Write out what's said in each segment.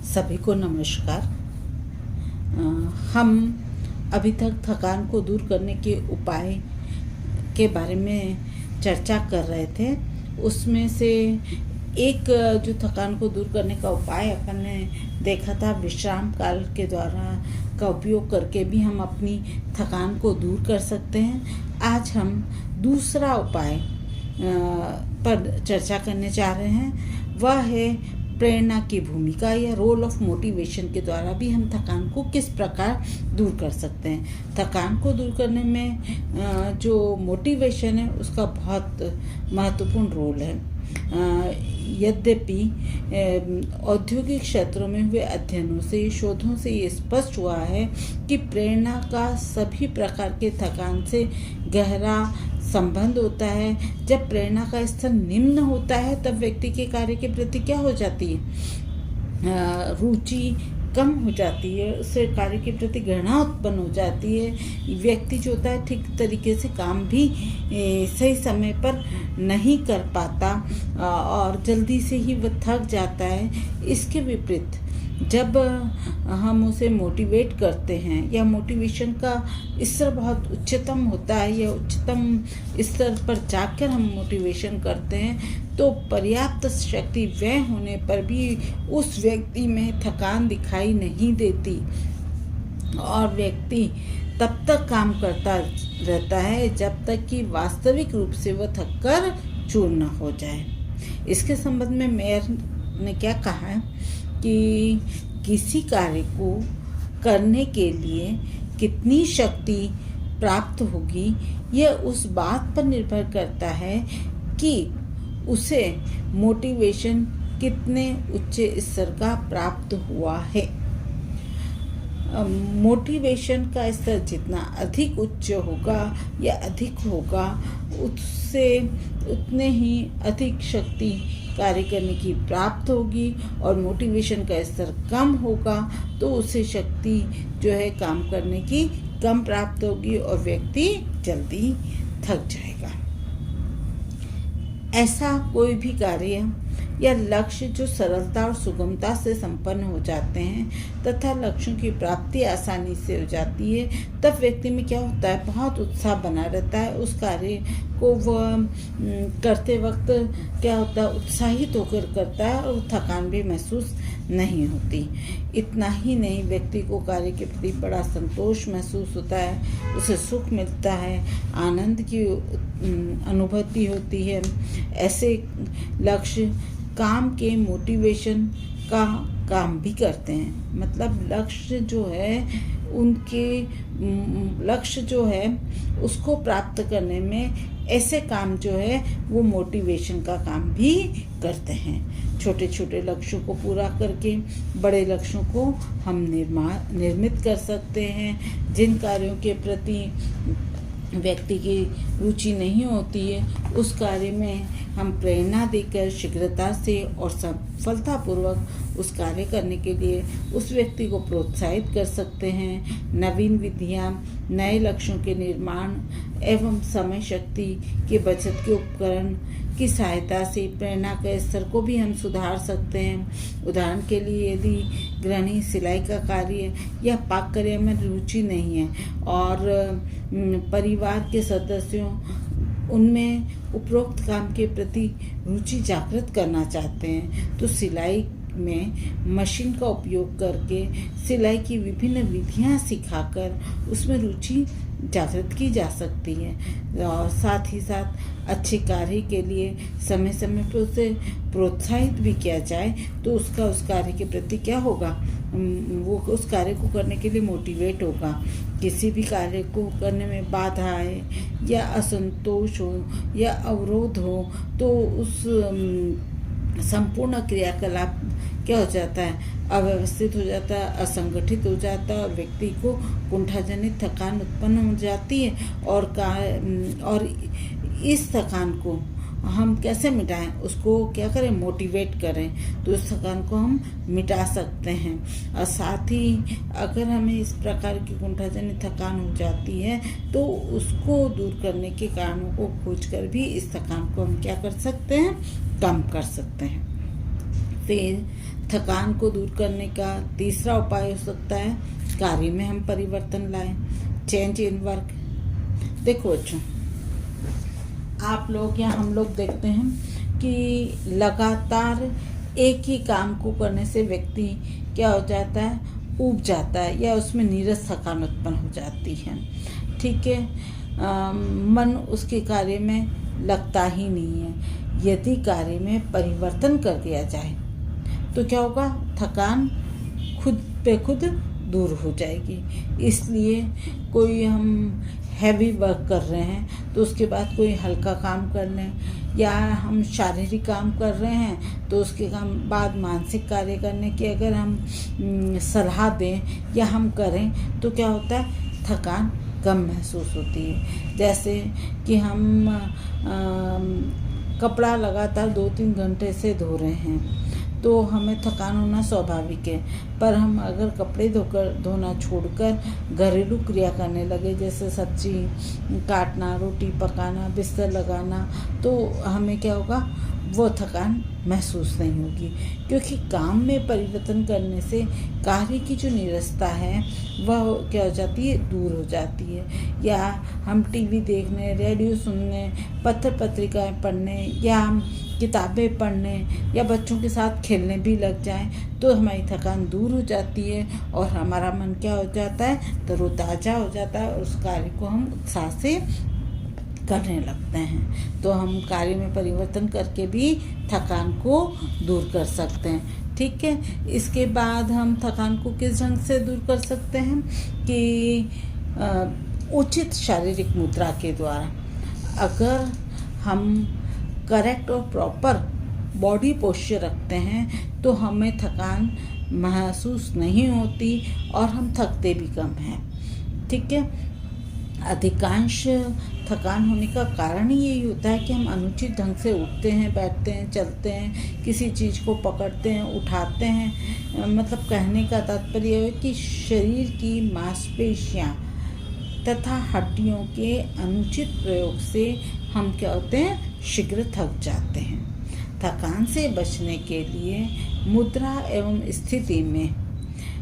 सभी को नमस्कार। हम अभी तक थकान को दूर करने के उपाय के बारे में चर्चा कर रहे थे। उसमें से एक जो थकान को दूर करने का उपाय अपन ने देखा था, विश्राम काल के द्वारा का उपयोग करके भी हम अपनी थकान को दूर कर सकते हैं। आज हम दूसरा उपाय पर चर्चा करने जा रहे हैं। वह है प्रेरणा की भूमिका या रोल ऑफ मोटिवेशन के द्वारा भी हम थकान को किस प्रकार दूर कर सकते हैं। थकान को दूर करने में जो मोटिवेशन है उसका बहुत महत्वपूर्ण रोल है। यद्यपि औद्योगिक क्षेत्रों में हुए अध्ययनों से, शोधों से ये स्पष्ट हुआ है कि प्रेरणा का सभी प्रकार के थकान से गहरा संबंध होता है। जब प्रेरणा का स्तर निम्न होता है तब व्यक्ति के कार्य के प्रति क्या हो जाती है, रुचि कम हो जाती है, उससे कार्य के प्रति घृणा उत्पन्न हो जाती है। व्यक्ति जो होता है ठीक तरीके से काम भी सही समय पर नहीं कर पाता और जल्दी से ही वह थक जाता है। इसके विपरीत जब हम उसे मोटिवेट करते हैं या मोटिवेशन का स्तर बहुत उच्चतम होता है या उच्चतम स्तर पर जाकर हम मोटिवेशन करते हैं तो पर्याप्त शक्ति व्यय होने पर भी उस व्यक्ति में थकान दिखाई नहीं देती और व्यक्ति तब तक काम करता रहता है जब तक कि वास्तविक रूप से वह थककर चूर न हो जाए। इसके संबंध में मेयर ने क्या कहा है कि किसी कार्य को करने के लिए कितनी शक्ति प्राप्त होगी यह उस बात पर निर्भर करता है कि उसे मोटिवेशन कितने उच्च स्तर का प्राप्त हुआ है। मोटिवेशन का स्तर जितना अधिक उच्च होगा या अधिक होगा उससे उतने ही अधिक शक्ति कार्य करने की प्राप्त होगी और मोटिवेशन का स्तर कम होगा तो उसे शक्ति जो है काम करने की कम प्राप्त होगी और व्यक्ति जल्दी थक जाएगा। ऐसा कोई भी कार्य या लक्ष्य जो सरलता और सुगमता से संपन्न हो जाते हैं तथा लक्ष्यों की प्राप्ति आसानी से हो जाती है तब व्यक्ति में क्या होता है, बहुत उत्साह बना रहता है। उस कार्य को वह करते वक्त क्या होता है, उत्साहित होकर करता है और थकान भी महसूस नहीं होती। इतना ही नहीं, व्यक्ति को कार्य के प्रति बड़ा संतोष महसूस होता है, उसे सुख मिलता है, आनंद की अनुभूति होती है। ऐसे लक्ष्य काम के मोटिवेशन का काम भी करते हैं। मतलब लक्ष्य जो है लक्ष्य जो है उसको प्राप्त करने में ऐसे काम जो है वो मोटिवेशन का काम भी करते हैं। छोटे छोटे लक्ष्यों को पूरा करके बड़े लक्ष्यों को हम निर्मित कर सकते हैं। जिन कार्यों के प्रति व्यक्ति की रुचि नहीं होती है उस कार्य में हम प्रेरणा देकर शीघ्रता से और सफलतापूर्वक उस कार्य करने के लिए उस व्यक्ति को प्रोत्साहित कर सकते हैं। नवीन विधियां, नए लक्ष्यों के निर्माण एवं समय शक्ति की बचत के उपकरण की सहायता से प्रेरणा के स्तर को भी हम सुधार सकते हैं। उदाहरण के लिए यदि गृहिणी सिलाई का कार्य या पाक कार्य में रुचि नहीं है और परिवार के सदस्यों उनमें उपरोक्त काम के प्रति रुचि जागृत करना चाहते हैं तो सिलाई में मशीन का उपयोग करके सिलाई की विभिन्न विधियां सिखाकर उसमें रुचि जागृत की जा सकती है और साथ ही साथ अच्छे कार्य के लिए समय समय पर उसे प्रोत्साहित भी किया जाए तो उसका उस कार्य के प्रति क्या होगा, वो उस कार्य को करने के लिए मोटिवेट होगा। किसी भी कार्य को करने में बाधा आए या असंतोष हो या अवरोध हो तो उस संपूर्ण क्रियाकलाप क्या हो जाता है, अव्यवस्थित हो जाता है, असंगठित हो जाता है और व्यक्ति को कुंठाजनित थकान उत्पन्न हो जाती है और इस थकान को हम कैसे मिटाएं, उसको क्या करें, मोटिवेट करें तो उस थकान को हम मिटा सकते हैं। और साथ ही अगर हमें इस प्रकार की कुंठाजनित थकान हो जाती है तो उसको दूर करने के कारणों को खोजकर भी इस थकान को हम क्या कर सकते हैं, कम कर सकते हैं। से थकान को दूर करने का तीसरा उपाय हो सकता है कार्य में हम परिवर्तन लाएं, चेंज इन वर्क। देखो बच्चों, आप लोग या हम लोग देखते हैं कि लगातार एक ही काम को करने से व्यक्ति क्या हो जाता है, ऊब जाता है या उसमें नीरस थकान उत्पन्न हो जाती है। ठीक है, मन उसके कार्य में लगता ही नहीं है। यदि कार्य में परिवर्तन कर दिया जाए तो क्या होगा, थकान खुद पे खुद दूर हो जाएगी। इसलिए कोई हम हैवी वर्क कर रहे हैं तो उसके बाद कोई हल्का काम कर लें, या हम शारीरिक काम कर रहे हैं तो उसके बाद मानसिक कार्य करने की अगर हम सलाह दें या हम करें तो क्या होता है, थकान कम महसूस होती है। जैसे कि हम कपड़ा लगातार 2-3 घंटे से धो रहे हैं तो हमें थकान होना स्वाभाविक है, पर हम अगर कपड़े धोना छोड़कर घरेलू क्रिया करने लगे, जैसे सब्जी काटना, रोटी पकाना, बिस्तर लगाना, तो हमें क्या होगा, वो थकान महसूस नहीं होगी। क्योंकि काम में परिवर्तन करने से कार्य की जो नीरसता है वह क्या हो जाती है, दूर हो जाती है। या हम टीवी देखने, रेडियो सुनने, पत्र पत्रिकाएं पढ़ने या हम किताबें पढ़ने या बच्चों के साथ खेलने भी लग जाएं तो हमारी थकान दूर हो जाती है और हमारा मन क्या हो जाता है, तरोताज़ा हो जाता है और उस कार्य को हम उत्साह से करने लगते हैं। तो हम कार्य में परिवर्तन करके भी थकान को दूर कर सकते हैं। ठीक है, इसके बाद हम थकान को किस ढंग से दूर कर सकते हैं कि उचित शारीरिक मुद्रा के द्वारा। अगर हम करेक्ट और प्रॉपर बॉडी पोस्चर रखते हैं तो हमें थकान महसूस नहीं होती और हम थकते भी कम हैं। ठीक है, अधिकांश थकान होने का कारण ही यही होता है कि हम अनुचित ढंग से उठते हैं, बैठते हैं, चलते हैं, किसी चीज़ को पकड़ते हैं, उठाते हैं। मतलब कहने का तात्पर्य है कि शरीर की मांसपेशियाँ तथा हड्डियों के अनुचित प्रयोग से हम क्या होते हैं, शीघ्र थक जाते हैं। थकान से बचने के लिए मुद्रा एवं स्थिति में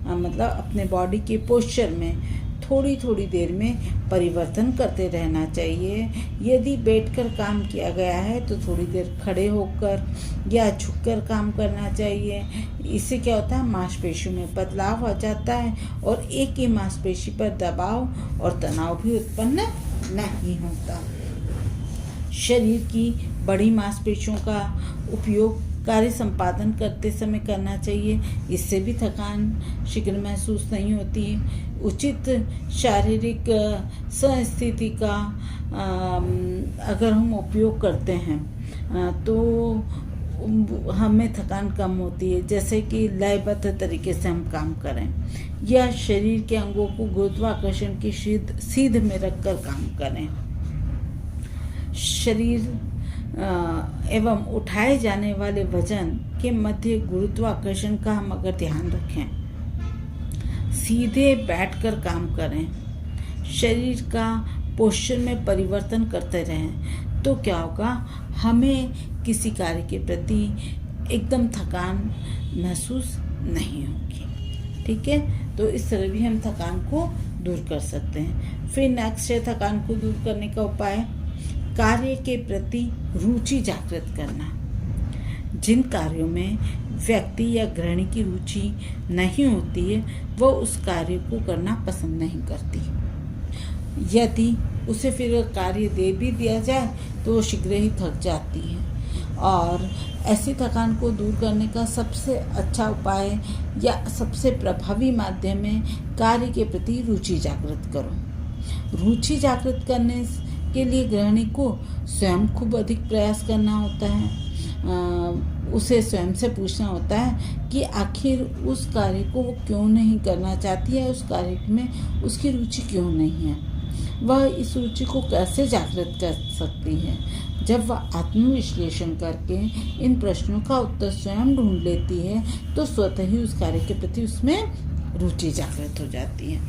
मतलब अपने बॉडी के पोस्चर में थोड़ी थोड़ी देर में परिवर्तन करते रहना चाहिए। यदि बैठकर काम किया गया है तो थोड़ी देर खड़े होकर या झुककर काम करना चाहिए। इससे क्या होता है, मांसपेशियों में बदलाव आ जाता है और एक ही मांसपेशी पर दबाव और तनाव भी उत्पन्न नहीं होता। शरीर की बड़ी मांसपेशियों का उपयोग कार्य संपादन करते समय करना चाहिए, इससे भी थकान शीघ्र महसूस नहीं होती है। उचित शारीरिक स्थिति का अगर हम उपयोग करते हैं तो हमें थकान कम होती है। जैसे कि लयबद्ध तरीके से हम काम करें या शरीर के अंगों को गुरुत्वाकर्षण की सीध में रखकर काम करें। शरीर एवं उठाए जाने वाले वजन के मध्य गुरुत्वाकर्षण का हम अगर ध्यान रखें, सीधे बैठकर काम करें, शरीर का पोस्चर में परिवर्तन करते रहें तो क्या होगा, हमें किसी कार्य के प्रति एकदम थकान महसूस नहीं होगी। ठीक है, तो इस तरह भी हम थकान को दूर कर सकते हैं। फिर नेक्स्ट है थकान को दूर करने का उपाय, कार्य के प्रति रुचि जागृत करना। जिन कार्यों में व्यक्ति या गृहिणी की रुचि नहीं होती है वह उस कार्य को करना पसंद नहीं करती। यदि उसे फिर कार्य दे भी दिया जाए तो वो शीघ्र ही थक जाती है। और ऐसी थकान को दूर करने का सबसे अच्छा उपाय या सबसे प्रभावी माध्यम है कार्य के प्रति रुचि जागृत करो। रुचि जागृत करने के लिए गृहिणी को स्वयं खूब अधिक प्रयास करना होता है। उसे स्वयं से पूछना होता है कि आखिर उस कार्य को वो क्यों नहीं करना चाहती है, उस कार्य में उसकी रुचि क्यों नहीं है, वह इस रुचि को कैसे जागृत कर सकती है। जब वह आत्मविश्लेषण करके इन प्रश्नों का उत्तर स्वयं ढूंढ लेती है तो स्वतः ही उस कार्य के प्रति उसमें रुचि जागृत हो जाती है।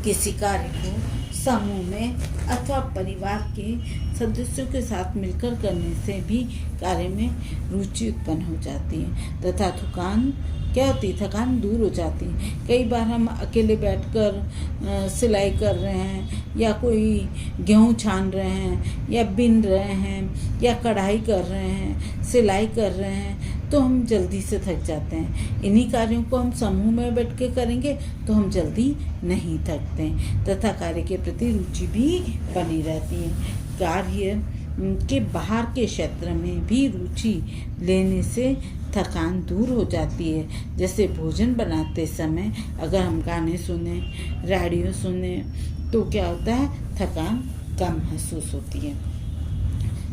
किसी कार्य को समूह में अथवा परिवार के सदस्यों के साथ मिलकर करने से भी कार्य में रुचि उत्पन्न हो जाती है तथा थकान क्या होती है, थकान दूर हो जाती है। कई बार हम अकेले बैठकर सिलाई कर रहे हैं या कोई गेहूँ छान रहे हैं या बिन रहे हैं या कढ़ाई कर रहे हैं, सिलाई कर रहे हैं, तो हम जल्दी से थक जाते हैं। इन्हीं कार्यों को हम समूह में बैठ के करेंगे तो हम जल्दी नहीं थकते हैं तथा कार्य के प्रति रुचि भी बनी रहती है। कार्य के बाहर के क्षेत्र में भी रुचि लेने से थकान दूर हो जाती है। जैसे भोजन बनाते समय अगर हम गाने सुने, रेडियो सुने तो क्या होता है, थकान कम महसूस होती है।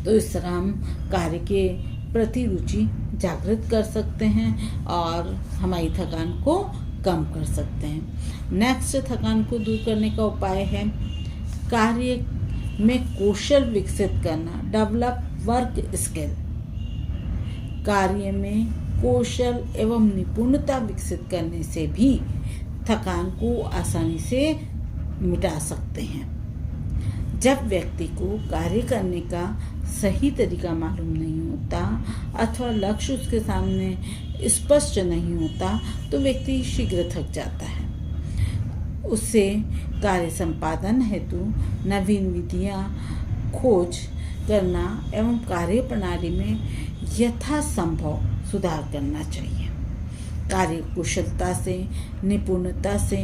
तो इस तरह हम कार्य के प्रति रुचि जागृत कर सकते हैं और हमारी थकान को कम कर सकते हैं। नेक्स्ट थकान को दूर करने का उपाय है कार्य में कौशल विकसित करना, डेवलप वर्क स्किल। कार्य में कौशल एवं निपुणता विकसित करने से भी थकान को आसानी से मिटा सकते हैं। जब व्यक्ति को कार्य करने का सही तरीका मालूम नहीं होता अथवा लक्ष्य उसके सामने स्पष्ट नहीं होता तो व्यक्ति शीघ्र थक जाता है। उससे कार्य संपादन हेतु नवीन विधियां खोज करना एवं कार्य प्रणाली में यथासंभव सुधार करना चाहिए। कार्य कुशलता से, निपुणता से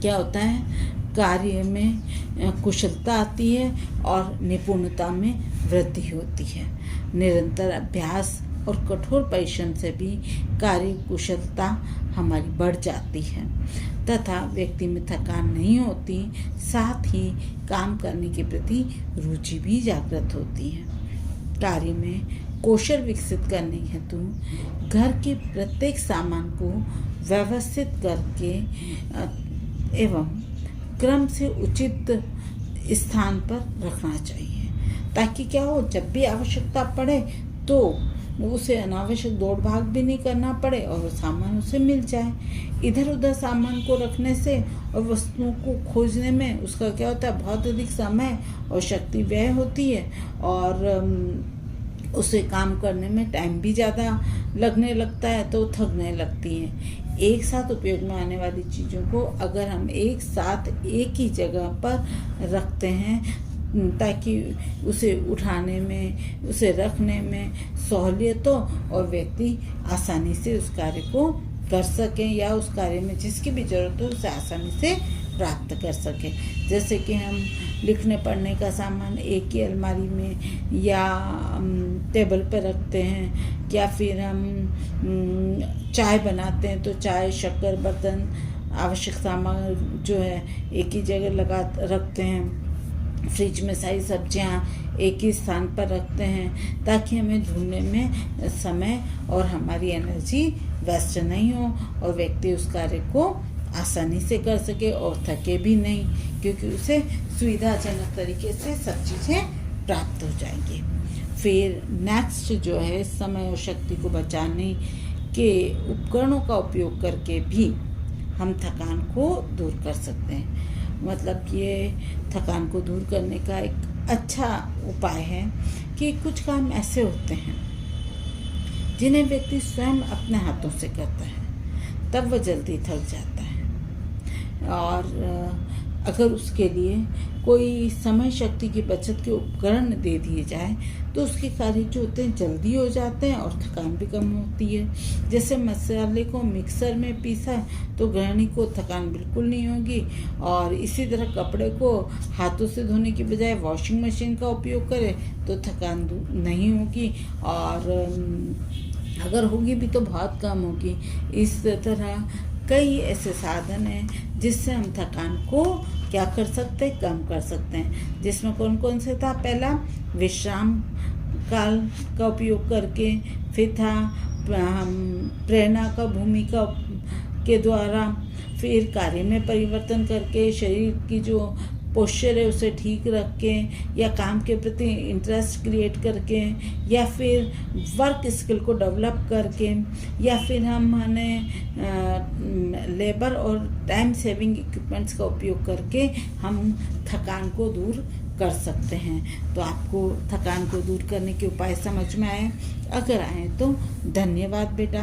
क्या होता है, कार्य में कुशलता आती है और निपुणता में वृद्धि होती है। निरंतर अभ्यास और कठोर परिश्रम से भी कार्य कुशलता हमारी बढ़ जाती है तथा व्यक्ति में थकान नहीं होती, साथ ही काम करने के प्रति रुचि भी जागृत होती है। कार्य में कौशल विकसित करने हेतु घर के प्रत्येक सामान को व्यवस्थित करके एवं क्रम से उचित स्थान पर रखना चाहिए ताकि क्या हो, जब भी आवश्यकता पड़े तो उसे अनावश्यक दौड़ भाग भी नहीं करना पड़े और वो सामान उसे मिल जाए। इधर उधर सामान को रखने से और वस्तुओं को खोजने में उसका क्या होता है, बहुत अधिक समय और शक्ति व्यय होती है और उसे काम करने में टाइम भी ज़्यादा लगने लगता है तो थकने लगती है। एक साथ उपयोग में आने वाली चीज़ों को अगर हम एक साथ एक ही जगह पर रखते हैं ताकि उसे उठाने में, उसे रखने में सहूलियत हो और व्यक्ति आसानी से उस कार्य को कर सकें या उस कार्य में जिसकी भी ज़रूरत हो उसे आसानी से प्राप्त कर सकें। जैसे कि हम लिखने पढ़ने का सामान एक ही अलमारी में या टेबल पर रखते हैं या फिर हम चाय बनाते हैं तो चाय, शक्कर, बर्तन, आवश्यक सामान जो है एक ही जगह रखते हैं। फ्रिज में सारी सब्जियां एक ही स्थान पर रखते हैं ताकि हमें ढूंढने में समय और हमारी एनर्जी वेस्ट नहीं हो और व्यक्ति उस कार्य को आसानी से कर सके और थके भी नहीं क्योंकि उसे सुविधाजनक तरीके से सब चीज़ें प्राप्त हो जाएंगी। फिर नेक्स्ट जो है समय और शक्ति को बचाने के उपकरणों का उपयोग करके भी हम थकान को दूर कर सकते हैं। मतलब ये थकान को दूर करने का एक अच्छा उपाय है कि कुछ काम ऐसे होते हैं जिन्हें व्यक्ति स्वयं अपने हाथों से करता है तब वह जल्दी थक जाता है और अगर उसके लिए कोई समय शक्ति की बचत के उपकरण दे दिए जाए तो उसके कार्य जो होते हैं जल्दी हो जाते हैं और थकान भी कम होती है। जैसे मसाले को मिक्सर में पीसा है तो गृहिणी को थकान बिल्कुल नहीं होगी और इसी तरह कपड़े को हाथों से धोने की बजाय वॉशिंग मशीन का उपयोग करे तो थकान नहीं होगी और अगर होगी भी तो बहुत कम होगी। इस तरह कई ऐसे साधन हैं जिससे हम थकान को क्या कर सकते हैं, कम कर सकते हैं। जिसमें कौन कौन से था, पहला विश्राम काल का उपयोग करके, फिर था प्रेरणा का भूमिका के द्वारा, फिर कार्य में परिवर्तन करके शरीर की जो पोस्चर है उसे ठीक रख के, या काम के प्रति इंटरेस्ट क्रिएट करके, या फिर वर्क स्किल को डेवलप करके, या फिर हम माने लेबर और टाइम सेविंग इक्विपमेंट्स का उपयोग करके हम थकान को दूर कर सकते हैं। तो आपको थकान को दूर करने के उपाय समझ में आए? अगर आए तो धन्यवाद बेटा।